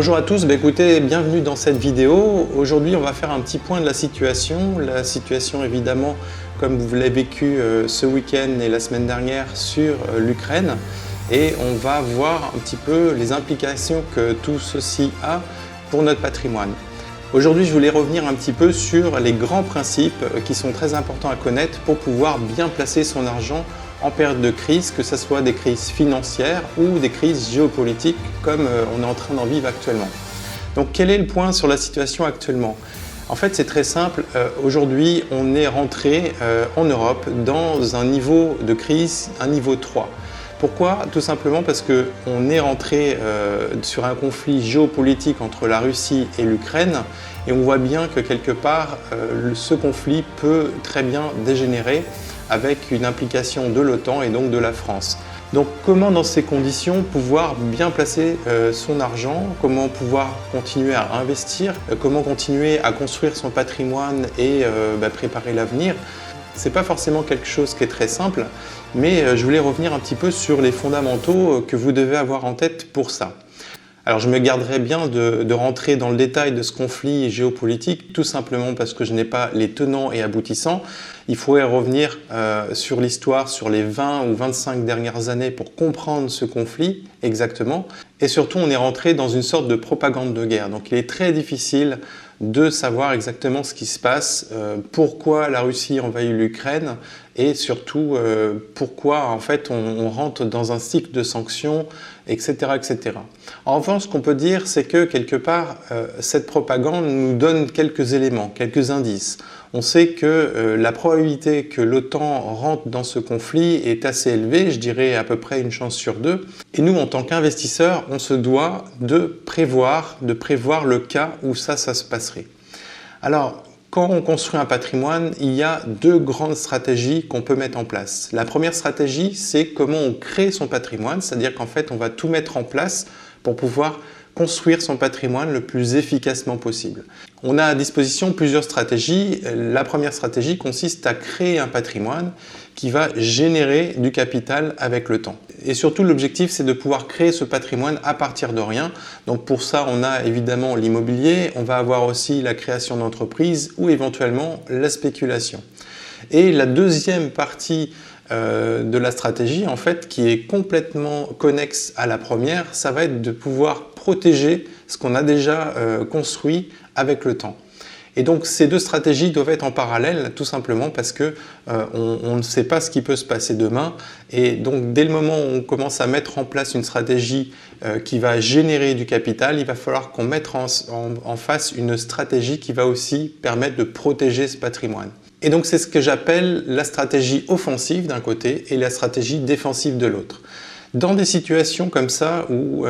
Bonjour à tous, écoutez, bienvenue dans cette vidéo. Aujourd'hui on va faire un petit point de la situation. La situation évidemment comme vous l'avez vécu ce week-end et la semaine dernière sur l'Ukraine. Et on va voir un petit peu les implications que tout ceci a pour notre patrimoine. Aujourd'hui je voulais revenir un petit peu sur les grands principes qui sont très importants à connaître pour pouvoir bien placer son argent en période de crise, que ce soit des crises financières ou des crises géopolitiques comme on est en train d'en vivre actuellement. Donc quel est le point sur la situation actuellement? En fait c'est très simple, aujourd'hui on est rentré en Europe dans un niveau de crise, un niveau 3. Pourquoi? Tout simplement parce qu'on est rentré sur un conflit géopolitique entre la Russie et l'Ukraine et on voit bien que quelque part ce conflit peut très bien dégénérer avec une implication de l'OTAN et donc de la France. Donc comment dans ces conditions pouvoir bien placer son argent, comment pouvoir continuer à investir, comment continuer à construire son patrimoine et préparer l'avenir. C'est pas forcément quelque chose qui est très simple, mais je voulais revenir un petit peu sur les fondamentaux que vous devez avoir en tête pour ça. Alors je me garderai bien de rentrer dans le détail de ce conflit géopolitique, tout simplement parce que je n'ai pas les tenants et aboutissants. Il faudrait revenir sur l'histoire, sur les 20 ou 25 dernières années pour comprendre ce conflit exactement. Et surtout, on est rentré dans une sorte de propagande de guerre. Donc il est très difficile de savoir exactement ce qui se passe, pourquoi la Russie envahit l'Ukraine et surtout pourquoi en fait on rentre dans un cycle de sanctions, etc. etc. En revanche, ce qu'on peut dire, c'est que quelque part, cette propagande nous donne quelques éléments, quelques indices. On sait que la probabilité que l'OTAN rentre dans ce conflit est assez élevée, je dirais à peu près une chance sur deux. Et nous, en tant qu'investisseurs, on se doit de prévoir le cas où ça se passerait. Alors, quand on construit un patrimoine, il y a deux grandes stratégies qu'on peut mettre en place. La première stratégie, c'est comment on crée son patrimoine, c'est-à-dire qu'en fait, on va tout mettre en place pour pouvoir construire son patrimoine le plus efficacement possible. On a à disposition plusieurs stratégies. La première stratégie consiste à créer un patrimoine qui va générer du capital avec le temps. Et surtout, l'objectif, c'est de pouvoir créer ce patrimoine à partir de rien. Donc pour ça, on a évidemment l'immobilier, on va avoir aussi la création d'entreprises ou éventuellement la spéculation. Et la deuxième partie de la stratégie, en fait, qui est complètement connexe à la première, ça va être de pouvoir protéger ce qu'on a déjà construit avec le temps. Et donc ces deux stratégies doivent être en parallèle, tout simplement parce que on ne sait pas ce qui peut se passer demain. Et donc dès le moment où on commence à mettre en place une stratégie qui va générer du capital, il va falloir qu'on mette en face une stratégie qui va aussi permettre de protéger ce patrimoine. Et donc c'est ce que j'appelle la stratégie offensive d'un côté et la stratégie défensive de l'autre. Dans des situations comme ça où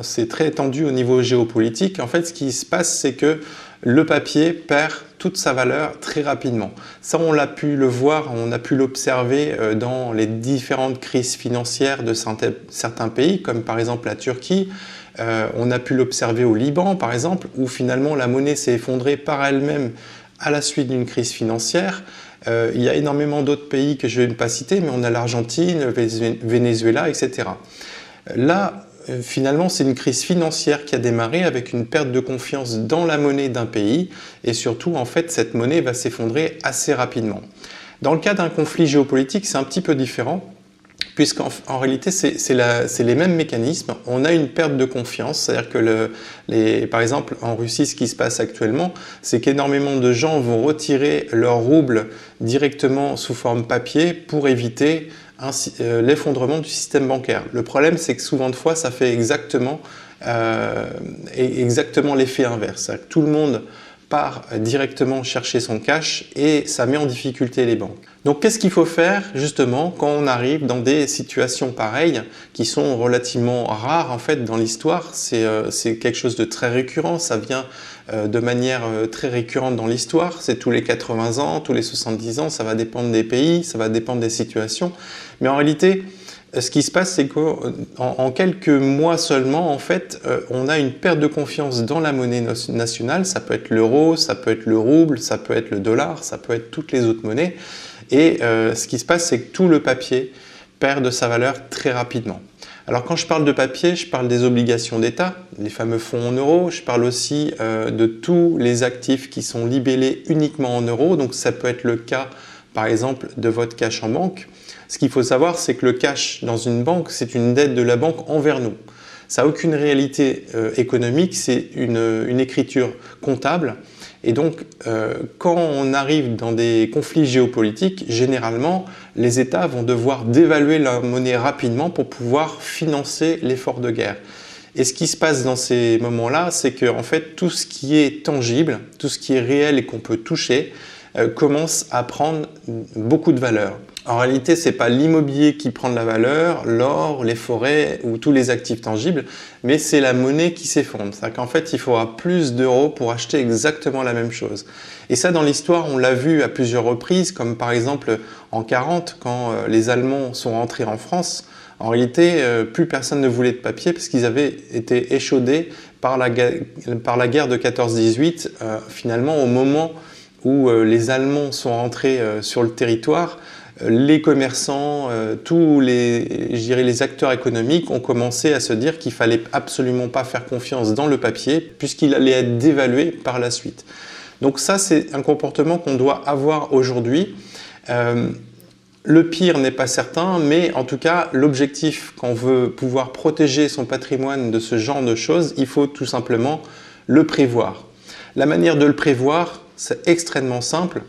c'est très tendu au niveau géopolitique, en fait ce qui se passe c'est que le papier perd toute sa valeur très rapidement. Ça on l'a pu le voir, on a pu l'observer dans les différentes crises financières de certains pays comme par exemple la Turquie. On a pu l'observer au Liban par exemple où finalement la monnaie s'est effondrée par elle-même à la suite d'une crise financière. Il y a énormément d'autres pays que je ne vais pas citer, mais on a l'Argentine, le Venezuela, etc. Là, finalement, c'est une crise financière qui a démarré avec une perte de confiance dans la monnaie d'un pays et surtout, en fait, cette monnaie va s'effondrer assez rapidement. Dans le cas d'un conflit géopolitique, c'est un petit peu différent. Puisqu'en réalité, c'est les mêmes mécanismes. On a une perte de confiance, c'est-à-dire que par exemple en Russie, ce qui se passe actuellement, c'est qu'énormément de gens vont retirer leur rouble directement sous forme papier pour éviter l'effondrement du système bancaire. Le problème, c'est que souvent de fois, ça fait exactement l'effet inverse. C'est-à-dire que tout le monde part directement chercher son cash et ça met en difficulté les banques. Donc qu'est-ce qu'il faut faire justement quand on arrive dans des situations pareilles qui sont relativement rares en fait dans l'histoire? C'est quelque chose de très récurrent, ça vient de manière très récurrente dans l'histoire, c'est tous les 80 ans, tous les 70 ans, ça va dépendre des pays, ça va dépendre des situations, mais en réalité ce qui se passe, c'est qu'en quelques mois seulement, en fait, on a une perte de confiance dans la monnaie nationale. Ça peut être l'euro, ça peut être le rouble, ça peut être le dollar, ça peut être toutes les autres monnaies. Et ce qui se passe, c'est que tout le papier perd de sa valeur très rapidement. Alors quand je parle de papier, je parle des obligations d'État, les fameux fonds en euros. Je parle aussi de tous les actifs qui sont libellés uniquement en euros. Donc ça peut être le cas, par exemple, de votre cash en banque. Ce qu'il faut savoir, c'est que le cash dans une banque, c'est une dette de la banque envers nous. Ça n'a aucune réalité économique, c'est une écriture comptable. Et donc, quand on arrive dans des conflits géopolitiques, généralement, les États vont devoir dévaluer leur monnaie rapidement pour pouvoir financer l'effort de guerre. Et ce qui se passe dans ces moments-là, c'est que en fait, tout ce qui est tangible, tout ce qui est réel et qu'on peut toucher, commence à prendre beaucoup de valeur. En réalité, ce n'est pas l'immobilier qui prend de la valeur, l'or, les forêts ou tous les actifs tangibles, mais c'est la monnaie qui s'effondre. C'est-à-dire qu'en fait, il faudra plus d'euros pour acheter exactement la même chose. Et ça, dans l'histoire, on l'a vu à plusieurs reprises, comme par exemple en 1940, quand les Allemands sont rentrés en France. En réalité, plus personne ne voulait de papier parce qu'ils avaient été échaudés par la guerre de 14-18. Finalement, au moment où les Allemands sont rentrés sur le territoire, les commerçants, tous les acteurs économiques ont commencé à se dire qu'il ne fallait absolument pas faire confiance dans le papier puisqu'il allait être dévalué par la suite. Donc ça, c'est un comportement qu'on doit avoir aujourd'hui. Le pire n'est pas certain, mais en tout cas, l'objectif, quand on veut pouvoir protéger son patrimoine de ce genre de choses, il faut tout simplement le prévoir. La manière de le prévoir, c'est extrêmement simple.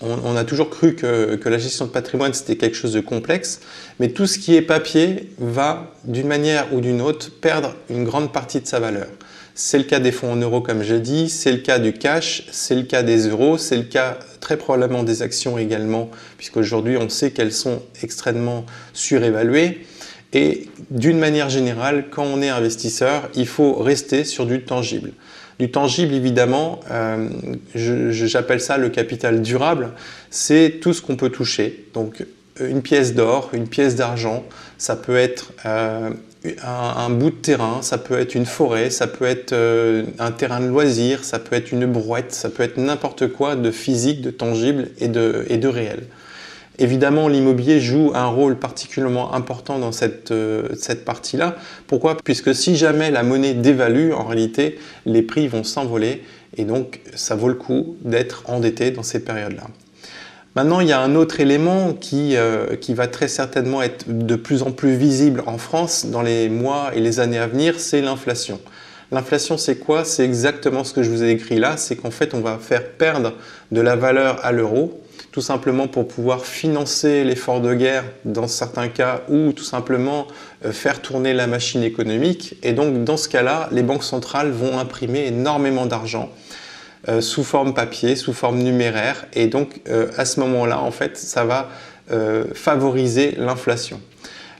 On a toujours cru que la gestion de patrimoine, c'était quelque chose de complexe, mais tout ce qui est papier va, d'une manière ou d'une autre, perdre une grande partie de sa valeur. C'est le cas des fonds en euros, comme j'ai dit, c'est le cas du cash, c'est le cas des euros, c'est le cas très probablement des actions également, puisqu'aujourd'hui, on sait qu'elles sont extrêmement surévaluées. Et d'une manière générale, quand on est investisseur, il faut rester sur du tangible. Du tangible, évidemment, j'appelle ça le capital durable, c'est tout ce qu'on peut toucher. Donc, une pièce d'or, une pièce d'argent, ça peut être un bout de terrain, ça peut être une forêt, ça peut être un terrain de loisirs, ça peut être une brouette, ça peut être n'importe quoi de physique, de tangible et de réel. Évidemment, l'immobilier joue un rôle particulièrement important dans cette partie-là. Pourquoi? Puisque si jamais la monnaie dévalue, en réalité, les prix vont s'envoler et donc ça vaut le coup d'être endetté dans ces périodes-là. Maintenant, il y a un autre élément qui va très certainement être de plus en plus visible en France dans les mois et les années à venir, c'est l'inflation. L'inflation, c'est quoi? C'est exactement ce que je vous ai écrit là, c'est qu'en fait, on va faire perdre de la valeur à l'euro, tout simplement pour pouvoir financer l'effort de guerre dans certains cas ou tout simplement faire tourner la machine économique. Et donc, dans ce cas-là, les banques centrales vont imprimer énormément d'argent sous forme papier, sous forme numéraire. Et donc, à ce moment-là, en fait, ça va favoriser l'inflation.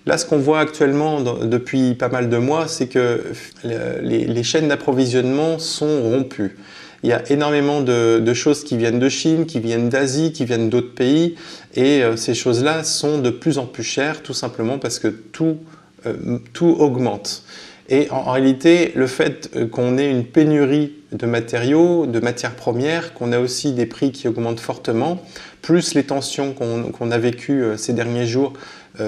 Là, ce qu'on voit actuellement depuis pas mal de mois, c'est que les chaînes d'approvisionnement sont rompues. Il y a énormément de choses qui viennent de Chine, qui viennent d'Asie, qui viennent d'autres pays. Et ces choses-là sont de plus en plus chères, tout simplement parce que tout augmente. Et en réalité, le fait qu'on ait une pénurie de matériaux, de matières premières, qu'on a aussi des prix qui augmentent fortement, plus les tensions qu'on a vécues ces derniers jours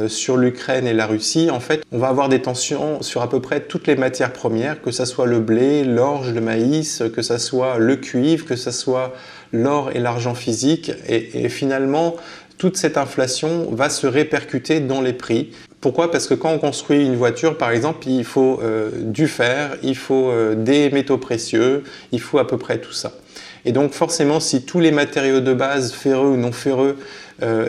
sur l'Ukraine et la Russie, en fait, on va avoir des tensions sur à peu près toutes les matières premières, que ce soit le blé, l'orge, le maïs, que ce soit le cuivre, que ce soit l'or et l'argent physique. Et finalement, toute cette inflation va se répercuter dans les prix. Pourquoi? Parce que quand on construit une voiture, par exemple, il faut du fer, il faut des métaux précieux, il faut à peu près tout ça. Et donc forcément, si tous les matériaux de base, ferreux ou non ferreux,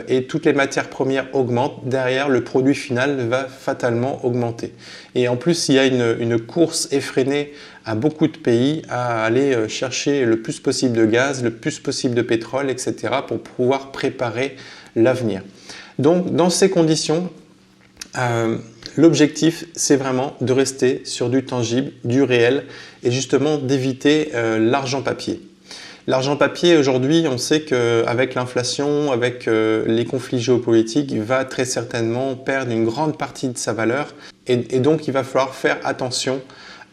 et toutes les matières premières augmentent, derrière le produit final va fatalement augmenter. Et en plus, il y a une course effrénée à beaucoup de pays à aller chercher le plus possible de gaz, le plus possible de pétrole, etc. pour pouvoir préparer l'avenir. Donc dans ces conditions, l'objectif, c'est vraiment de rester sur du tangible, du réel et justement d'éviter l'argent papier. L'argent papier, aujourd'hui, on sait qu'avec l'inflation, avec les conflits géopolitiques, il va très certainement perdre une grande partie de sa valeur. Et donc, il va falloir faire attention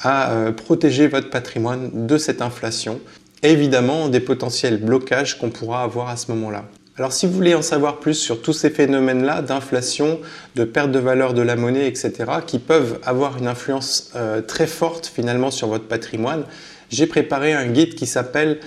à protéger votre patrimoine de cette inflation. Et évidemment, des potentiels blocages qu'on pourra avoir à ce moment-là. Alors si vous voulez en savoir plus sur tous ces phénomènes-là d'inflation, de perte de valeur de la monnaie, etc., qui peuvent avoir une influence très forte finalement sur votre patrimoine, j'ai préparé un guide qui s'appelle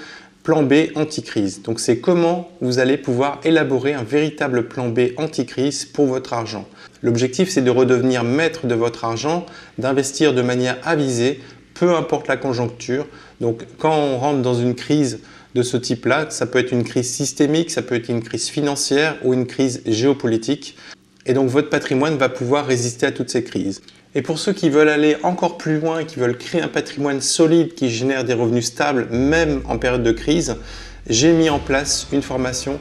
Plan B anti-crise. Donc c'est comment vous allez pouvoir élaborer un véritable plan B anti-crise pour votre argent. L'objectif, c'est de redevenir maître de votre argent, d'investir de manière avisée, peu importe la conjoncture. Donc quand on rentre dans une crise de ce type-là, ça peut être une crise systémique, ça peut être une crise financière ou une crise géopolitique. Et donc votre patrimoine va pouvoir résister à toutes ces crises. Et pour ceux qui veulent aller encore plus loin, qui veulent créer un patrimoine solide qui génère des revenus stables, même en période de crise, j'ai mis en place une formation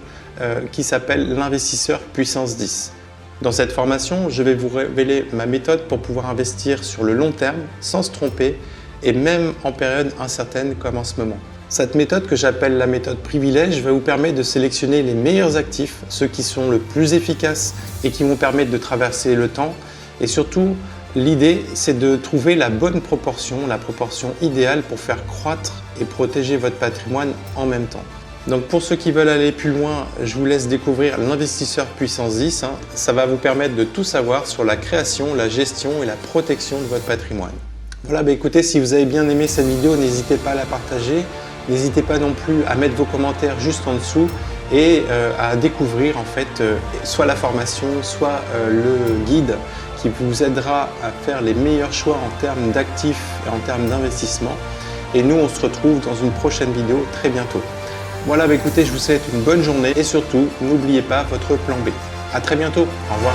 qui s'appelle l'investisseur puissance 10. Dans cette formation, je vais vous révéler ma méthode pour pouvoir investir sur le long terme, sans se tromper, et même en période incertaine comme en ce moment. Cette méthode que j'appelle la méthode privilège va vous permettre de sélectionner les meilleurs actifs, ceux qui sont le plus efficaces et qui vont permettre de traverser le temps. Et surtout, l'idée, c'est de trouver la bonne proportion, la proportion idéale pour faire croître et protéger votre patrimoine en même temps. Donc pour ceux qui veulent aller plus loin, je vous laisse découvrir l'investisseur puissance 10. Ça va vous permettre de tout savoir sur la création, la gestion et la protection de votre patrimoine. Voilà, écoutez, si vous avez bien aimé cette vidéo, n'hésitez pas à la partager. N'hésitez pas non plus à mettre vos commentaires juste en dessous et à découvrir en fait soit la formation, soit le guide qui vous aidera à faire les meilleurs choix en termes d'actifs et en termes d'investissement. Et nous, on se retrouve dans une prochaine vidéo très bientôt. Voilà, écoutez, je vous souhaite une bonne journée et surtout, n'oubliez pas votre plan B. À très bientôt, au revoir.